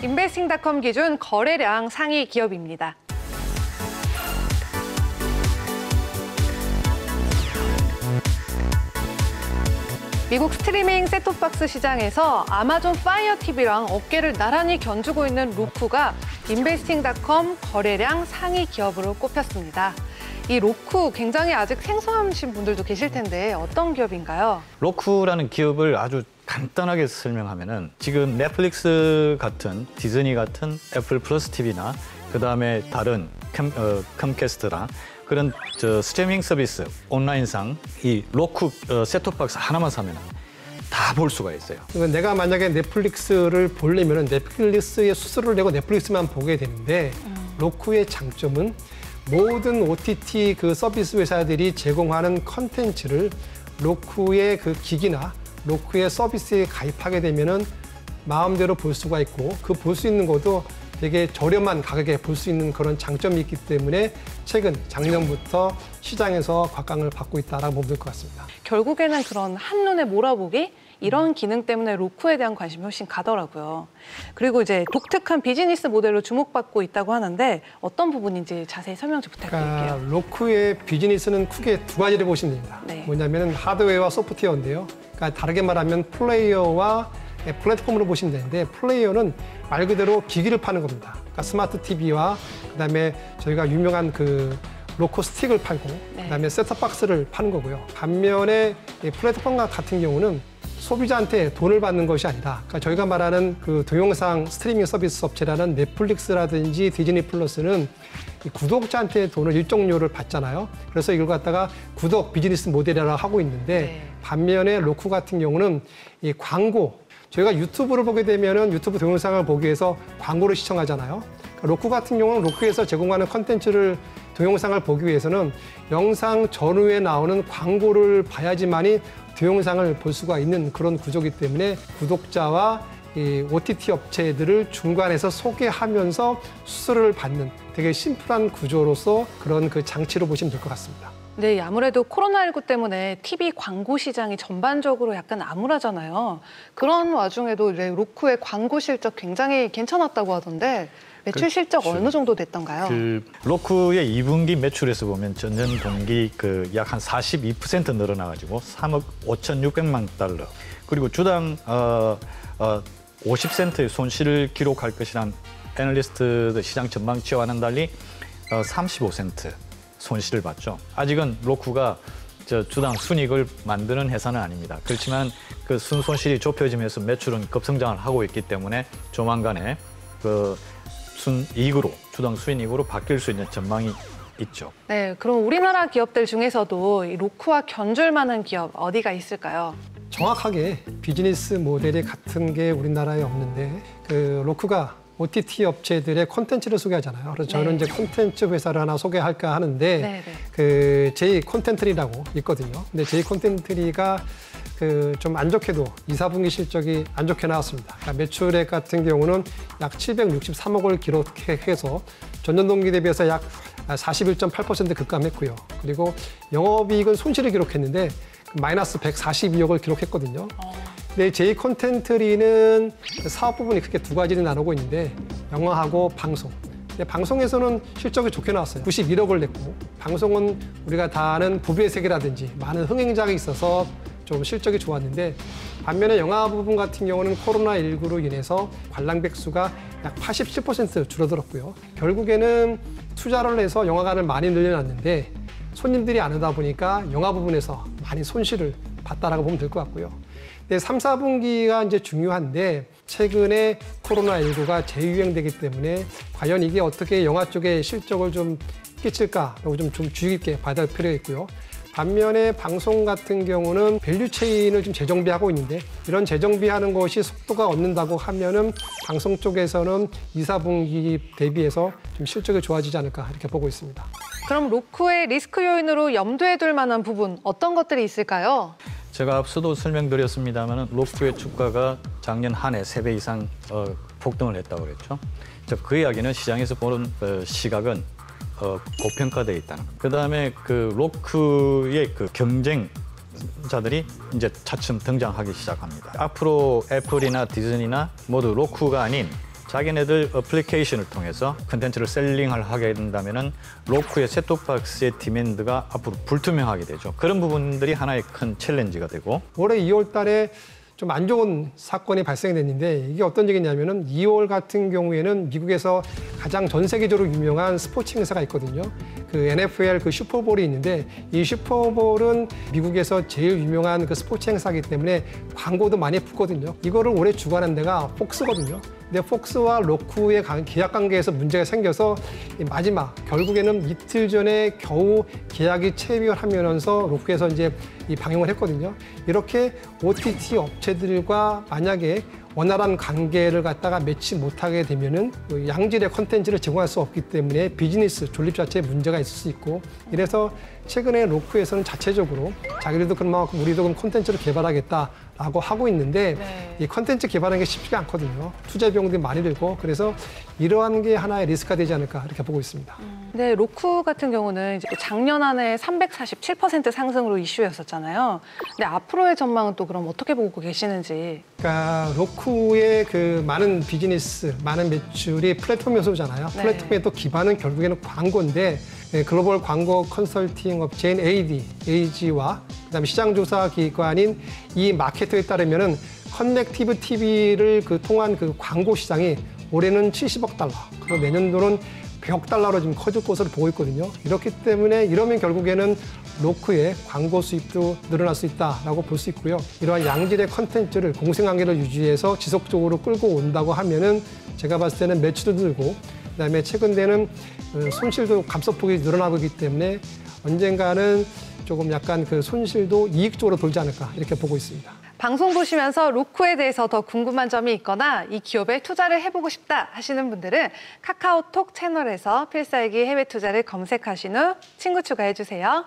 인베스팅닷컴 기준 거래량 상위 기업입니다. 미국 스트리밍 셋톱박스 시장에서 아마존 파이어 TV랑 어깨를 나란히 견주고 있는 로쿠가 인베스팅닷컴 거래량 상위 기업으로 꼽혔습니다. 이 로쿠 굉장히 아직 생소하신 분들도 계실 텐데 어떤 기업인가요? 로쿠라는 기업을 아주 간단하게 설명하면은 지금 넷플릭스 같은 디즈니 같은 애플 플러스 TV나 그다음에 다른 컴캐스트나 그런 스트리밍 서비스 온라인상 이 로쿠 셋톱박스 하나만 사면 다 볼 수가 있어요. 그러니까 내가 만약에 넷플릭스를 보려면 넷플릭스에 수수료를 내고 넷플릭스만 보게 되는데 로쿠의 장점은 모든 OTT 그 서비스 회사들이 제공하는 컨텐츠를 로쿠의 그 기기나 로쿠의 서비스에 가입하게 되면은 마음대로 볼 수가 있고 그 볼 수 있는 것도 되게 저렴한 가격에 볼 수 있는 그런 장점이 있기 때문에 최근 작년부터 시장에서 곽강을 받고 있다라고 보면 될 것 같습니다. 결국에는 그런 한눈에 몰아보기 이런 기능 때문에 로쿠에 대한 관심이 훨씬 가더라고요. 그리고 이제 독특한 비즈니스 모델로 주목받고 있다고 하는데 어떤 부분인지 자세히 설명 좀 부탁드릴게요. 그러니까 로쿠의 비즈니스는 크게 두 가지를 보시면 됩니다. 네. 뭐냐면 하드웨어와 소프트웨어인데요. 그러니까 다르게 말하면 플레이어와 플랫폼으로 보시면 되는데 플레이어는 말 그대로 기기를 파는 겁니다. 그러니까 스마트 TV와 그다음에 저희가 유명한 그 로코 스틱을 팔고 그다음에 셋톱박스를 파는 거고요. 반면에 플랫폼 같은 경우는 소비자한테 돈을 받는 것이 아니라 그러니까 저희가 말하는 그 동영상 스트리밍 서비스 업체라는 넷플릭스라든지 디즈니 플러스는 이 구독자한테 돈을 일정료를 받잖아요. 그래서 이걸 갖다가 구독 비즈니스 모델이라고 하고 있는데 반면에 로쿠 같은 경우는 이 광고 저희가 유튜브를 보게 되면은 유튜브 동영상을 보기 위해서 광고를 시청하잖아요. 그러니까 로쿠 같은 경우는 로쿠에서 제공하는 컨텐츠를 동영상을 보기 위해서는 영상 전후에 나오는 광고를 봐야지만이 동영상을 볼 수가 있는 그런 구조이기 때문에 구독자와 이 OTT 업체들을 중간에서 소개하면서 수수료를 받는 되게 심플한 구조로서 그런 그 장치로 보시면 될 것 같습니다. 네, 아무래도 코로나19 때문에 TV 광고 시장이 전반적으로 약간 암울하잖아요. 그런 와중에도 로쿠의 광고 실적 굉장히 괜찮았다고 하던데 매출 실적 어느 정도 됐던가요? 로쿠의 2분기 매출에서 보면 전년 동기 약 한 42% 늘어나가지고 3억 5,600만 달러. 그리고 주당 50센트의 손실을 기록할 것이란 애널리스트 시장 전망치와는 달리 35센트 손실을 봤죠. 아직은 로쿠가 주당 순이익을 만드는 회사는 아닙니다. 그렇지만 그 순손실이 좁혀지면서 매출은 급성장을 하고 있기 때문에 조만간에 순이익으로 주당 수익으로 바뀔 수 있는 전망이 있죠. 네, 그럼 우리나라 기업들 중에서도 이 로쿠와 견줄 만한 기업 어디가 있을까요? 정확하게 비즈니스 모델이 같은 게 우리나라에 없는데 그 로쿠가 OTT 업체들의 콘텐츠를 소개하잖아요. 그래서 저는 이제 콘텐츠 회사를 하나 소개할까 하는데 그 제이 콘텐트리라고 있거든요. 근데 제이 콘텐트리가 그 좀 안 좋게도 2, 4분기 실적이 안 좋게 나왔습니다. 그러니까 매출액 같은 경우는 약 763억을 기록해서 전년 동기 대비해서 약 41.8% 급감했고요. 그리고 영업이익은 손실을 기록했는데 마이너스 142억을 기록했거든요. 근데 제이 콘텐트리는 사업 부분이 크게 두 가지를 나누고 있는데 영화하고 방송. 근데 방송에서는 실적이 좋게 나왔어요. 91억을 냈고 방송은 우리가 다 아는 부부의 세계라든지 많은 흥행작이 있어서 좀 실적이 좋았는데 반면에 영화 부분 같은 경우는 코로나19로 인해서 관람객 수가 약 87% 줄어들었고요. 결국에는 투자를 해서 영화관을 많이 늘려놨는데 손님들이 안 오다 보니까 영화 부분에서 많이 손실을 봤다라고 보면 될 것 같고요. 근데 3, 4분기가 이제 중요한데 최근에 코로나19가 재유행되기 때문에 과연 이게 어떻게 영화 쪽에 실적을 좀 끼칠까라고 좀 주의 깊게 봐야 될 필요가 있고요. 반면에 방송 같은 경우는 밸류 체인을 좀 재정비하고 있는데 이런 재정비하는 것이 속도가 얻는다고 하면은 방송 쪽에서는 2, 4분기 대비해서 좀 실적이 좋아지지 않을까 이렇게 보고 있습니다. 그럼 로쿠의 리스크 요인으로 염두에 둘 만한 부분 어떤 것들이 있을까요? 제가 앞서도 설명드렸습니다만 로쿠의 주가가 작년 한 해 3배 이상 폭등을 했다고 그랬죠. 그 이야기는 시장에서 보는 시각은 고평가되어 있다는 것. 그다음에 그 로쿠의 그 경쟁자들이 이제 차츰 등장하기 시작합니다. 앞으로 애플이나 디즈니나 모두 로쿠가 아닌 자기네들 어플리케이션을 통해서 컨텐츠를 셀링을 하게 된다면은 로쿠의 셋톱박스의 디맨드가 앞으로 불투명하게 되죠. 그런 부분들이 하나의 큰 챌린지가 되고 올해 2월 달에 좀 안 좋은 사건이 발생됐는데 이게 어떤 얘기냐면은 2월 같은 경우에는 미국에서 가장 전 세계적으로 유명한 스포츠 행사가 있거든요. 그 NFL 그 슈퍼볼이 있는데 이 슈퍼볼은 미국에서 제일 유명한 그 스포츠 행사이기 때문에 광고도 많이 붙거든요. 이거를 올해 주관한 데가 폭스거든요. 근데 폭스와 로쿠의 계약 관계에서 문제가 생겨서 마지막 결국에는 이틀 전에 겨우 계약이 체결하면서 로쿠에서 이제 이 방영을 했거든요. 이렇게 OTT 업체들과 만약에 원활한 관계를 갖다가 맺지 못하게 되면은 양질의 콘텐츠를 제공할 수 없기 때문에 비즈니스 존립 자체에 문제가 있을 수 있고 이래서 최근에 로쿠에서는 자체적으로 자기들도 그만큼 우리도 그럼 콘텐츠를 개발하겠다라고 하고 있는데 이 콘텐츠 개발하는 게 쉽지가 않거든요. 투자 비용들이 많이 들고 그래서 이러한 게 하나의 리스크가 되지 않을까 이렇게 보고 있습니다. 네, 로쿠 같은 경우는 이제 작년 한 해 347% 상승으로 이슈였었잖아요. 근데 앞으로의 전망은 또 그럼 어떻게 보고 계시는지? 그러니까 로쿠의 그 많은 비즈니스, 많은 매출이 플랫폼 요소잖아요. 네. 플랫폼의 또 기반은 결국에는 광고인데 글로벌 광고 컨설팅 업체인 AG와 그다음에 시장조사 기관인 이 마케터에 따르면은 커넥티브 TV를 통한 그 광고 시장이 올해는 70억 달러, 그리고 내년도는 100억 달러로 지금 커질 것으로 보고 있거든요. 이렇기 때문에 이러면 결국에는 로쿠의 광고 수입도 늘어날 수 있다라고 볼 수 있고요. 이러한 양질의 컨텐츠를 공생관계를 유지해서 지속적으로 끌고 온다고 하면은 제가 봤을 때는 매출도 늘고 그다음에 최근에는 손실도 감소폭이 늘어나고 있기 때문에 언젠가는 조금 약간 그 손실도 이익 쪽으로 돌지 않을까 이렇게 보고 있습니다. 방송 보시면서 로쿠에 대해서 더 궁금한 점이 있거나 이 기업에 투자를 해보고 싶다 하시는 분들은 카카오톡 채널에서 필살기 해외 투자를 검색하신 후 친구 추가해 주세요.